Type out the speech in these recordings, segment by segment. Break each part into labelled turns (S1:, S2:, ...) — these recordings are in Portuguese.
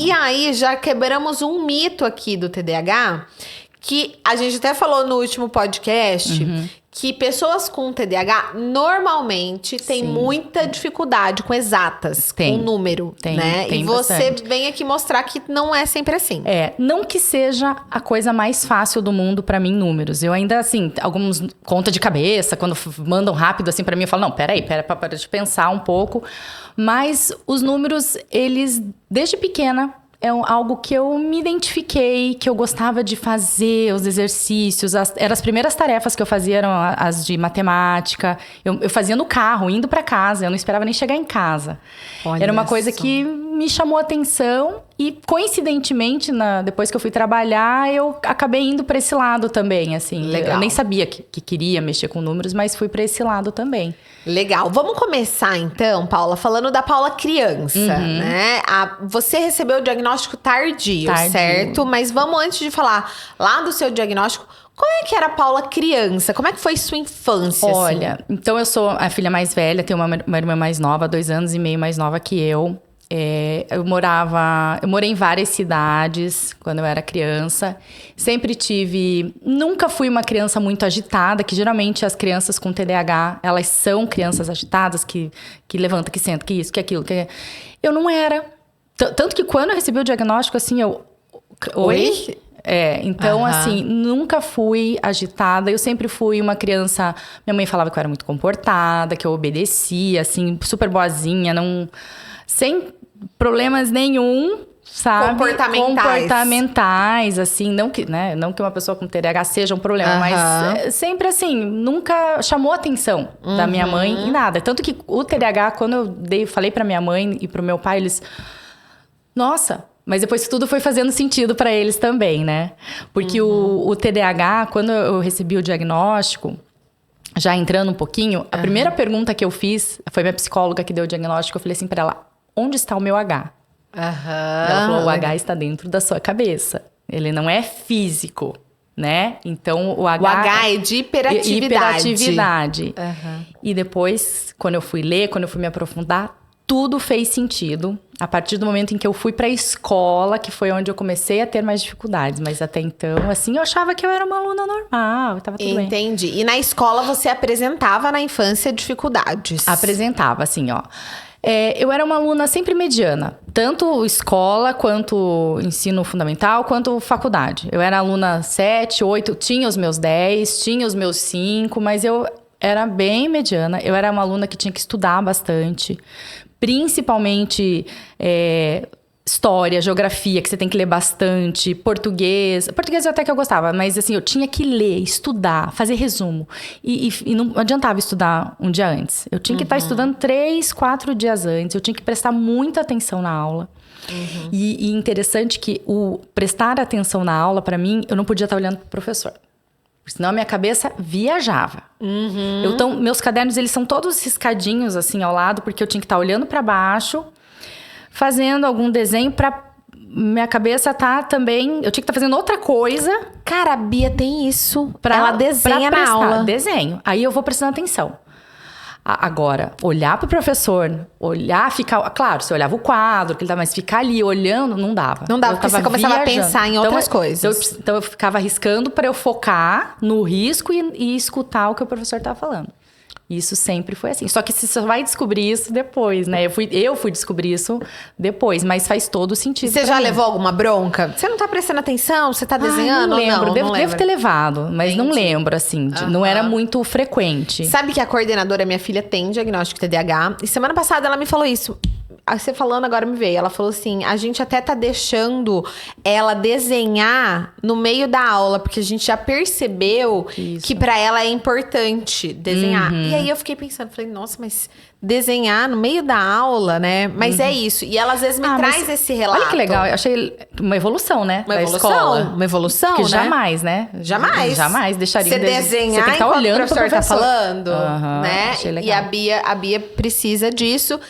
S1: E aí, já quebramos um mito aqui do TDAH, que a gente até falou no último podcast, que pessoas com TDAH normalmente têm muita dificuldade com exatas, com número, né?
S2: Tem
S1: e você
S2: bastante.
S1: vem aqui mostrar que não é sempre assim.
S2: Não que seja a coisa mais fácil do mundo pra mim, números. Eu ainda, assim, alguns conta de cabeça, quando mandam rápido assim pra mim, eu falo, não, pera para de pensar um pouco. Mas os números, eles, desde pequena, algo que eu me identifiquei, que eu gostava de fazer, os exercícios. Eram as primeiras tarefas que eu fazia, eram as de matemática. Eu fazia no carro, indo para casa. Eu não esperava nem chegar em casa.
S1: Olha
S2: Era uma coisa
S1: só.
S2: que me chamou a atenção. E, coincidentemente, depois que eu fui trabalhar, eu acabei indo para esse lado também, assim.
S1: Legal.
S2: Eu nem sabia que queria mexer com números, mas fui para esse lado também.
S1: Legal. Vamos começar, então, Paula, falando da Paula criança, né? Você recebeu o diagnóstico tardio, certo? Mas vamos, antes de falar lá do seu diagnóstico, como é que era a Paula criança? Como é que foi sua infância?
S2: Olha, então eu sou a filha mais velha, tenho uma irmã mais nova, 2 anos e meio mais nova que eu. Eu morei em várias cidades quando eu era criança. Nunca fui uma criança muito agitada, que geralmente as crianças com TDAH, elas são crianças agitadas, que levanta, que senta, que isso, que aquilo. Eu não era. Tanto que quando eu recebi o diagnóstico, assim, Oi? Então, assim, nunca fui agitada. Eu sempre fui uma criança... Minha mãe falava que eu era muito comportada, que eu obedecia, assim, super boazinha, sem problemas nenhum, sabe? Comportamentais, assim. Não que uma pessoa com TDAH seja um problema, mas sempre assim, nunca chamou a atenção da minha mãe em nada. Tanto que o TDAH, quando eu falei pra minha mãe e pro meu pai, eles... Nossa... Mas depois tudo foi fazendo sentido para eles também, né? Porque o TDAH, quando eu recebi o diagnóstico, já entrando um pouquinho, a primeira pergunta que eu fiz, foi minha psicóloga que deu o diagnóstico, eu falei assim para ela, onde está o meu H? Ela falou, o H está dentro da sua cabeça. Ele não é físico, né? Então, o H
S1: é de hiperatividade.
S2: Hiperatividade. E depois, quando eu fui me aprofundar, tudo fez sentido a partir do momento em que eu fui pra escola, que foi onde eu comecei a ter mais dificuldades. Mas até então, assim, eu achava que eu era uma aluna normal, tava tudo bem.
S1: Entendi. E na escola você apresentava na infância dificuldades?
S2: Apresentava, assim, ó. Eu era uma aluna sempre mediana. Tanto escola, quanto ensino fundamental, quanto faculdade. Eu era aluna 7, 8, tinha os meus 10, tinha os meus 5, mas eu era bem mediana. Eu era uma aluna que tinha que estudar bastante. Principalmente história, geografia, que você tem que ler bastante, português. Português até que eu gostava, mas assim, eu tinha que ler, estudar, fazer resumo. E não adiantava estudar um dia antes. Eu tinha que estar estudando 3, 4 dias antes. Eu tinha que prestar muita atenção na aula. E interessante que o prestar atenção na aula, para mim, eu não podia estar olhando pro professor. Senão a minha cabeça viajava. Meus cadernos, eles são todos riscadinhos, assim, ao lado, porque eu tinha que estar olhando para baixo, fazendo algum desenho para minha cabeça tá também... Eu tinha que estar fazendo outra coisa.
S1: Cara, a Bia tem isso. Ela desenha na aula.
S2: Desenho. Aí eu vou prestando atenção. Agora, olhar pro professor, ficar... Claro, você olhava o quadro, mas ficar ali olhando, não dava.
S1: Não dava, porque você começava a pensar em outras coisas.
S2: Então, eu ficava riscando para eu focar no risco e escutar o que o professor estava falando. Isso sempre foi assim. Só que você só vai descobrir isso depois, né? Eu fui descobrir isso depois, mas faz todo sentido.
S1: Você já levou alguma bronca? Você não tá prestando atenção? Você tá desenhando?
S2: Não lembro.
S1: Não
S2: Devo ter levado, mas não lembro, assim. Não era muito frequente.
S1: Sabe que a coordenadora, minha filha, tem diagnóstico de TDAH. E semana passada ela me falou isso. Você falando agora me veio. Ela falou assim, a gente até tá deixando ela desenhar no meio da aula, porque a gente já percebeu que pra ela é importante desenhar. E aí eu fiquei pensando, falei, nossa, mas desenhar no meio da aula, né? Mas é isso. E ela às vezes me traz esse relato.
S2: Olha que legal, eu achei uma evolução, né?
S1: Uma evolução,
S2: escola.
S1: Uma evolução,
S2: Porque
S1: né?
S2: jamais, né?
S1: Jamais
S2: deixaria
S1: você desenhar
S2: você tem que estar olhando
S1: o professor tá falando, né?
S2: Achei legal.
S1: E a Bia precisa disso.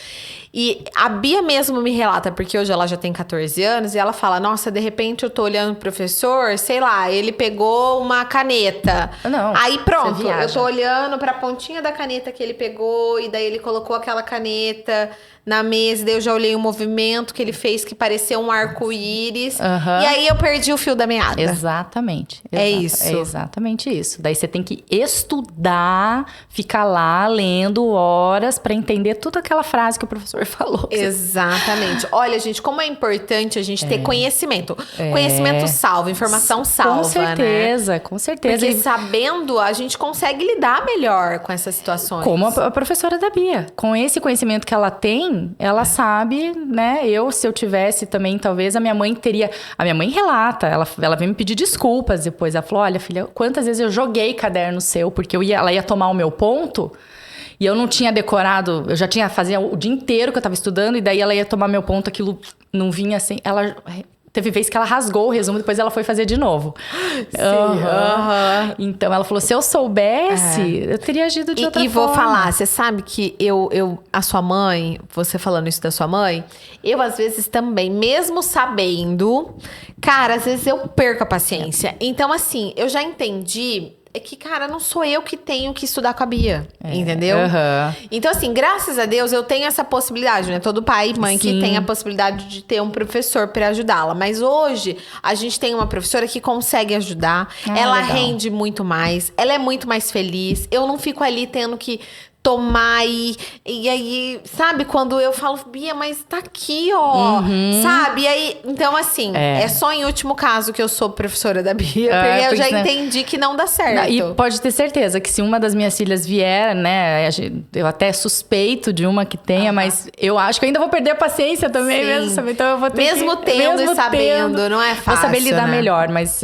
S1: E a Bia mesmo me relata, porque hoje ela já tem 14 anos, e ela fala, nossa, de repente eu tô olhando pro professor, sei lá, ele pegou uma caneta.
S2: Não,
S1: aí pronto, eu tô olhando pra pontinha da caneta que ele pegou, e daí ele colocou aquela caneta na mesa, daí eu já olhei o movimento que ele fez que parecia um arco-íris.
S2: Aham.
S1: E aí eu perdi o fio da meada.
S2: Exatamente.
S1: É isso.
S2: É exatamente isso. Daí você tem que estudar, ficar lá lendo horas pra entender toda aquela frase que o professor falou.
S1: Exatamente. Olha, gente, como é importante a gente ter conhecimento. Conhecimento salva, informação salva,
S2: Com certeza,
S1: né?
S2: com certeza.
S1: Porque sabendo, a gente consegue lidar melhor com essas situações.
S2: Como a professora da Bia. Com esse conhecimento que ela tem, ela sabe, né? Se eu tivesse também, talvez a minha mãe teria... A minha mãe relata, ela veio me pedir desculpas depois. Ela falou, olha, filha, quantas vezes eu joguei caderno seu, porque ela ia tomar o meu ponto... E eu não tinha decorado, eu já tinha fazia o dia inteiro que eu tava estudando, e daí ela ia tomar meu ponto, aquilo não vinha assim. Ela teve vez que ela rasgou o resumo, depois ela foi fazer de novo.
S1: Sim,
S2: Então ela falou: se eu soubesse, eu teria agido de outra forma.
S1: E vou falar, você sabe que a sua mãe, você falando isso da sua mãe, eu às vezes também, mesmo sabendo, cara, às vezes eu perco a paciência. Então, assim, eu já entendi. É que, cara, não sou eu que tenho que estudar com a Bia, entendeu? Então, assim, graças a Deus, eu tenho essa possibilidade, né? Todo pai e mãe que tem a possibilidade de ter um professor pra ajudá-la. Mas hoje, a gente tem uma professora que consegue ajudar. Ela
S2: legal.
S1: rende muito mais. Ela é muito mais feliz. Eu não fico ali tendo que tomar e aí, sabe? Quando eu falo, Bia, mas tá aqui, ó. Sabe? E aí, então, assim, é só em último caso que eu sou professora da Bia. Porque eu já entendi que não dá certo.
S2: E pode ter certeza que se uma das minhas filhas vier, né? Eu até suspeito de uma que tenha, mas eu acho que eu ainda vou perder a paciência também, mesmo, sabe? Então eu vou ter
S1: mesmo tendo e sabendo, não é fácil,
S2: vou saber lidar
S1: né?
S2: melhor, mas